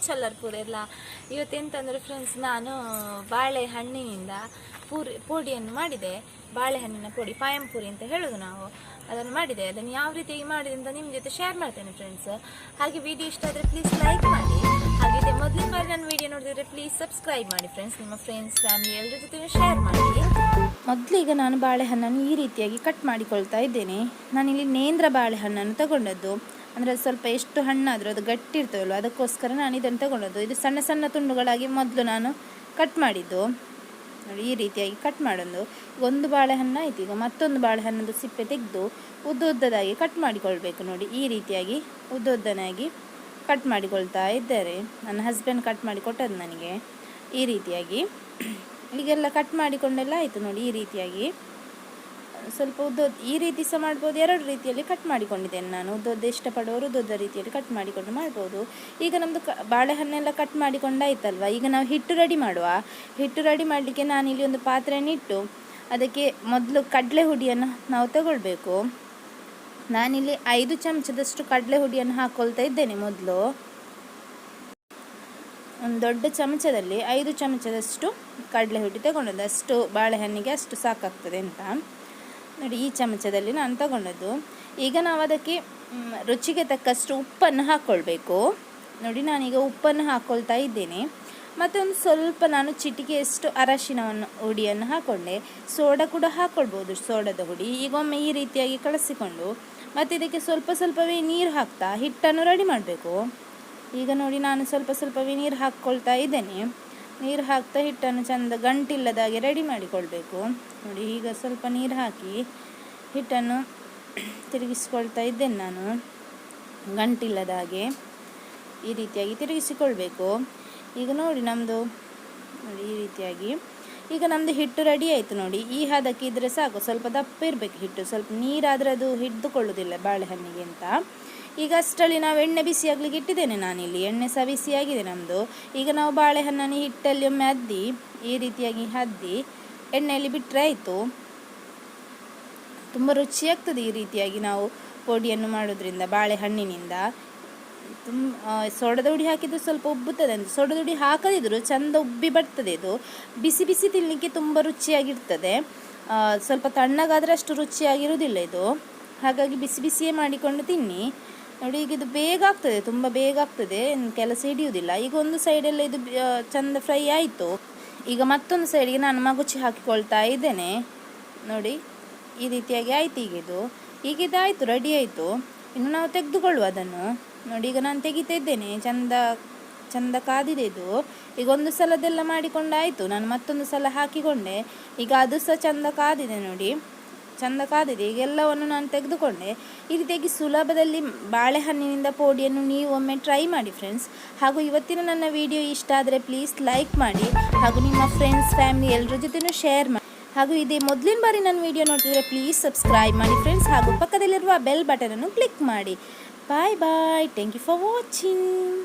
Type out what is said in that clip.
ಇಂಚಲ್ಲರ್ ಪೂರ ಎಲ್ಲ. ಇವತ್ತೆಂತಂದರೆ ಫ್ರೆಂಡ್ಸ್, ನಾನು ಬಾಳೆಹಣ್ಣಿನಿಂದ ಪುಡಿಯನ್ನು ಮಾಡಿದೆ. ಬಾಳೆಹಣ್ಣಿನ ಪುಡಿ, ಪಾಯಂಪುರಿ ಅಂತ ಹೇಳೋದು ನಾವು. ಅದನ್ನು ಮಾಡಿದೆ. ಅದನ್ನು ಯಾವ ರೀತಿಯಾಗಿ ಮಾಡಿದೆ ಅಂತ ನಿಮ್ಮ ಜೊತೆ ಶೇರ್ ಮಾಡ್ತೇನೆ ಫ್ರೆಂಡ್ಸ್. ಹಾಗೆ ವಿಡಿಯೋ ಇಷ್ಟ ಆದರೆ ಪ್ಲೀಸ್ ಲೈಕ್ ಮಾಡಿ. ಹಾಗೆ ಮೊದಲಿನ ಬಾರಿ ನನ್ನ ವಿಡಿಯೋ ನೋಡಿದರೆ ಪ್ಲೀಸ್ ಸಬ್ಸ್ಕ್ರೈಬ್ ಮಾಡಿ ಫ್ರೆಂಡ್ಸ್. ನಿಮ್ಮ ಫ್ರೆಂಡ್ಸ್, ಫ್ಯಾಮಿಲಿ ಎಲ್ಲರ ಜೊತೆ ಶೇರ್ ಮಾಡಿ. ಮೊದಲಿಗೆ ನಾನು ಬಾಳೆಹಣ್ಣನ್ನು ಈ ರೀತಿಯಾಗಿ ಕಟ್ ಮಾಡಿಕೊಳ್ತಾ ಇದ್ದೇನೆ. ನಾನಿಲ್ಲಿ ನೇಂದ್ರ ಬಾಳೆಹಣ್ಣನ್ನು ತಗೊಂಡದ್ದು. ಅಂದರೆ ಅದು ಸ್ವಲ್ಪ ಎಷ್ಟು ಹಣ್ಣಾದರೂ ಅದು ಗಟ್ಟಿ ಇರ್ತವಲ್ವ, ಅದಕ್ಕೋಸ್ಕರ ನಾನು ಇದನ್ನು ತಗೊಂಡದ್ದು. ಇದು ಸಣ್ಣ ಸಣ್ಣ ತುಂಡುಗಳಾಗಿ ಮೊದಲು ನಾನು ಕಟ್ ಮಾಡಿದ್ದು. ನೋಡಿ, ಈ ರೀತಿಯಾಗಿ ಕಟ್ ಮಾಡೋದು. ಒಂದು ಬಾಳೆಹಣ್ಣು ಆಯಿತು. ಈಗ ಮತ್ತೊಂದು ಬಾಳೆಹಣ್ಣದು ಸಿಪ್ಪೆ ತೆಗೆದು ಉದ್ದದಾಗಿ ಕಟ್ ಮಾಡಿಕೊಳ್ಬೇಕು. ನೋಡಿ, ಈ ರೀತಿಯಾಗಿ ಉದ್ದನಾಗಿ ಕಟ್ ಮಾಡಿಕೊಳ್ತಾ ಇದ್ದಾರೆ. ನನ್ನ ಹಸ್ಬೆಂಡ್ ಕಟ್ ಮಾಡಿ ಕೊಟ್ಟದ್ದು ನನಗೆ. ಈ ರೀತಿಯಾಗಿ ಈಗೆಲ್ಲ ಕಟ್ ಮಾಡಿಕೊಂಡೆಲ್ಲ ಆಯಿತು. ನೋಡಿ, ಈ ರೀತಿಯಾಗಿ ಸ್ವಲ್ಪ ಈ ರೀತಿ ಸಹ ಮಾಡ್ಬೋದು. ಎರಡು ರೀತಿಯಲ್ಲಿ ಕಟ್ ಮಾಡಿಕೊಂಡಿದ್ದೇನೆ ನಾನು. ಉದ್ದದ್ದು ಇಷ್ಟಪಡೋರು ಉದ್ದದ ರೀತಿಯಲ್ಲಿ ಕಟ್ ಮಾಡಿಕೊಂಡು ಮಾಡ್ಬೋದು. ಈಗ ನಮ್ಮದು ಬಾಳೆಹಣ್ಣೆಲ್ಲ ಕಟ್ ಮಾಡಿಕೊಂಡಾಯ್ತಲ್ವ. ಈಗ ನಾವು ಹಿಟ್ಟು ರೆಡಿ ಮಾಡುವ. ಹಿಟ್ಟು ರೆಡಿ ಮಾಡಲಿಕ್ಕೆ ನಾನಿಲ್ಲಿ ಒಂದು ಪಾತ್ರೆಯನ್ನಿಟ್ಟು ಅದಕ್ಕೆ ಮೊದಲು ಕಡಲೆ ಹುಡಿಯನ್ನು ನಾವು ತಗೊಳ್ಬೇಕು. ನಾನಿಲ್ಲಿ 5 ಚಮಚದಷ್ಟು ಕಡಲೆ ಹುಡಿಯನ್ನು ಹಾಕ್ಕೊಳ್ತಾ ಇದ್ದೇನೆ. ಮೊದಲು ಒಂದು ದೊಡ್ಡ ಚಮಚದಲ್ಲಿ 5 ಚಮಚದಷ್ಟು ಕಡಲೆ ಹುಡಿ ತಗೊಂಡದ್ದು. ಅಷ್ಟು ಬಾಳೆಹಣ್ಣಿಗೆ ಅಷ್ಟು ಸಾಕಾಗ್ತದೆ ಅಂತ. ನೋಡಿ, ಈ ಚಮಚದಲ್ಲಿ ನಾನು ತಗೊಂಡದ್ದು. ಈಗ ನಾವು ಅದಕ್ಕೆ ರುಚಿಗೆ ತಕ್ಕಷ್ಟು ಉಪ್ಪನ್ನು ಹಾಕ್ಕೊಳ್ಬೇಕು. ನೋಡಿ, ನಾನೀಗ ಉಪ್ಪನ್ನು ಹಾಕ್ಕೊಳ್ತಾ ಇದ್ದೇನೆ. ಮತ್ತು ಒಂದು ಸ್ವಲ್ಪ ನಾನು ಚಿಟಿಕೆಯಷ್ಟು ಅರಶಿನವನ್ನು ಹುಡಿಯನ್ನು ಹಾಕ್ಕೊಂಡೆ. ಸೋಡಾ ಕೂಡ ಹಾಕ್ಕೊಳ್ಬೋದು, ಸೋಡಾದ ಹುಡಿ. ಈಗ ಒಮ್ಮೆ ಈ ರೀತಿಯಾಗಿ ಕಲಸಿಕೊಂಡು ಮತ್ತು ಇದಕ್ಕೆ ಸ್ವಲ್ಪವೇ ನೀರು ಹಾಕ್ತಾ ಹಿಟ್ಟನ್ನು ರೆಡಿ ಮಾಡಬೇಕು. ಈಗ ನೋಡಿ, ನಾನು ಸ್ವಲ್ಪವೇ ನೀರು ಹಾಕ್ಕೊಳ್ತಾ ಇದ್ದೇನೆ. ನೀರು ಹಾಕ್ತಾ ಹಿಟ್ಟನ್ನು ಚೆಂದ ಗಂಟಿಲ್ಲದಾಗೆ ರೆಡಿ ಮಾಡಿಕೊಳ್ಬೇಕು. ನೋಡಿ, ಈಗ ಸ್ವಲ್ಪ ನೀರು ಹಾಕಿ ಹಿಟ್ಟನ್ನು ತಿರುಗಿಸ್ಕೊಳ್ತಾ ಇದ್ದೇನೆ ನಾನು, ಗಂಟಿಲ್ಲದಾಗೆ ಈ ರೀತಿಯಾಗಿ ತಿರುಗಿಸಿಕೊಳ್ಬೇಕು. ಈಗ ನೋಡಿ, ನೋಡಿ ಈ ರೀತಿಯಾಗಿ ಈಗ ನಮ್ಮದು ಹಿಟ್ಟು ರೆಡಿ ಆಯಿತು. ನೋಡಿ, ಈ ಹದಕ್ಕೆ ಇದ್ದರೆ ಸಾಕು. ಸ್ವಲ್ಪ ದಪ್ಪ ಇರಬೇಕು ಹಿಟ್ಟು. ಸ್ವಲ್ಪ ನೀರಾದರೆ ಅದು ಹಿಡಿದುಕೊಳ್ಳೋದಿಲ್ಲ ಬಾಳೆಹಣ್ಣಿಗೆ ಅಂತ. ಈಗ ಅಷ್ಟರಲ್ಲಿ ನಾವು ಎಣ್ಣೆ ಬಿಸಿ ಆಗಲಿಕ್ಕೆ ಇಟ್ಟಿದ್ದೇನೆ ನಾನಿಲ್ಲಿ. ಎಣ್ಣೆ ಸಹ ಬಿಸಿಯಾಗಿದೆ ನಮ್ಮದು. ಈಗ ನಾವು ಬಾಳೆಹಣ್ಣನ್ನು ಹಿಟ್ಟಲ್ಲಿ ಒಮ್ಮೆ ಅದ್ದಿ ಈ ರೀತಿಯಾಗಿ ಅದ್ದಿ ಎಣ್ಣೆಯಲ್ಲಿ ಬಿಟ್ಟರೆ ಆಯಿತು. ತುಂಬ ರುಚಿಯಾಗ್ತದೆ ಈ ರೀತಿಯಾಗಿ ನಾವು ಪುಡಿಯನ್ನು ಮಾಡೋದ್ರಿಂದ ಬಾಳೆಹಣ್ಣಿನಿಂದ. ಸೋಡದ ಹುಡಿ ಹಾಕಿದ್ದು ಸ್ವಲ್ಪ ಉಬ್ಬುತ್ತದೆ ಅಂತ. ಸೋಡದ ಹುಡಿ ಹಾಕದಿದ್ರು ಚೆಂದ ಉಬ್ಬಿ ಬರ್ತದೆ. ಇದು ಬಿಸಿ ಬಿಸಿ ತಿನ್ನಲಿಕ್ಕೆ ತುಂಬ ರುಚಿಯಾಗಿರ್ತದೆ. ಸ್ವಲ್ಪ ತಣ್ಣಗಾದರೆ ಅಷ್ಟು ರುಚಿಯಾಗಿರುವುದಿಲ್ಲ ಇದು. ಹಾಗಾಗಿ ಬಿಸಿ ಬಿಸಿಯೇ ಮಾಡಿಕೊಂಡು ತಿನ್ನಿ. ನೋಡಿ, ಈಗ ಇದು ಬೇಗ ಆಗ್ತದೆ, ತುಂಬ ಬೇಗ ಆಗ್ತದೆ, ಕೆಲಸ ಹಿಡಿಯುವುದಿಲ್ಲ. ಈಗ ಒಂದು ಸೈಡೆಲ್ಲ ಇದು ಚೆಂದ ಫ್ರೈ ಆಯಿತು. ಈಗ ಮತ್ತೊಂದು ಸೈಡಿಗೆ ನಾನು ಮಗುಚಿ ಹಾಕಿಕೊಳ್ತಾ ಇದ್ದೇನೆ. ನೋಡಿ, ಈ ರೀತಿಯಾಗಿ ಆಯಿತು. ಈಗ ಇದಾಯಿತು, ರೆಡಿ ಆಯಿತು. ಇನ್ನು ನಾವು ತೆಗೆದುಕೊಳ್ಳುವ ಅದನ್ನು. ನೋಡಿ, ಈಗ ನಾನು ತೆಗಿತಾ ಇದ್ದೇನೆ. ಚಂದ ಕಾದಿದೆ ಇದು. ಈಗ ಒಂದು ಸಲದೆಲ್ಲ ಮಾಡಿಕೊಂಡಾಯಿತು. ನಾನು ಮತ್ತೊಂದು ಸಲ ಹಾಕಿಕೊಂಡೆ. ಈಗ ಅದು ಸಹ ಚಂದ ಕಾದಿದೆ. ನೋಡಿ, ಚಂದ ಕಾದಿದೆ. ಈಗ ಎಲ್ಲವನ್ನು ನಾನು ತೆಗೆದುಕೊಂಡೆ. ಈ ರೀತಿಯಾಗಿ ಸುಲಭದಲ್ಲಿ ಬಾಳೆಹಣ್ಣಿನಿಂದ ಪುಡಿಯನ್ನು ನೀವು ಒಮ್ಮೆ ಟ್ರೈ ಮಾಡಿ ಫ್ರೆಂಡ್ಸ್. ಹಾಗೂ ಇವತ್ತಿನ ನನ್ನ ವಿಡಿಯೋ ಇಷ್ಟ ಆದರೆ ಪ್ಲೀಸ್ ಲೈಕ್ ಮಾಡಿ. ಹಾಗೂ ನಿಮ್ಮ ಫ್ರೆಂಡ್ಸ್, ಫ್ಯಾಮಿಲಿ ಎಲ್ಲರ ಜೊತೆನೂ ಶೇರ್ ಮಾಡಿ. ಹಾಗೂ ಇದೇ ಮೊದಲಿನ ಬಾರಿ ನನ್ನ ವಿಡಿಯೋ ನೋಡ್ತಿದ್ರೆ ಪ್ಲೀಸ್ ಸಬ್ಸ್ಕ್ರೈಬ್ ಮಾಡಿ ಫ್ರೆಂಡ್ಸ್. ಹಾಗೂ ಪಕ್ಕದಲ್ಲಿರುವ ಬೆಲ್ ಬಟನನ್ನು ಕ್ಲಿಕ್ ಮಾಡಿ. Bye bye. Thank you for watching.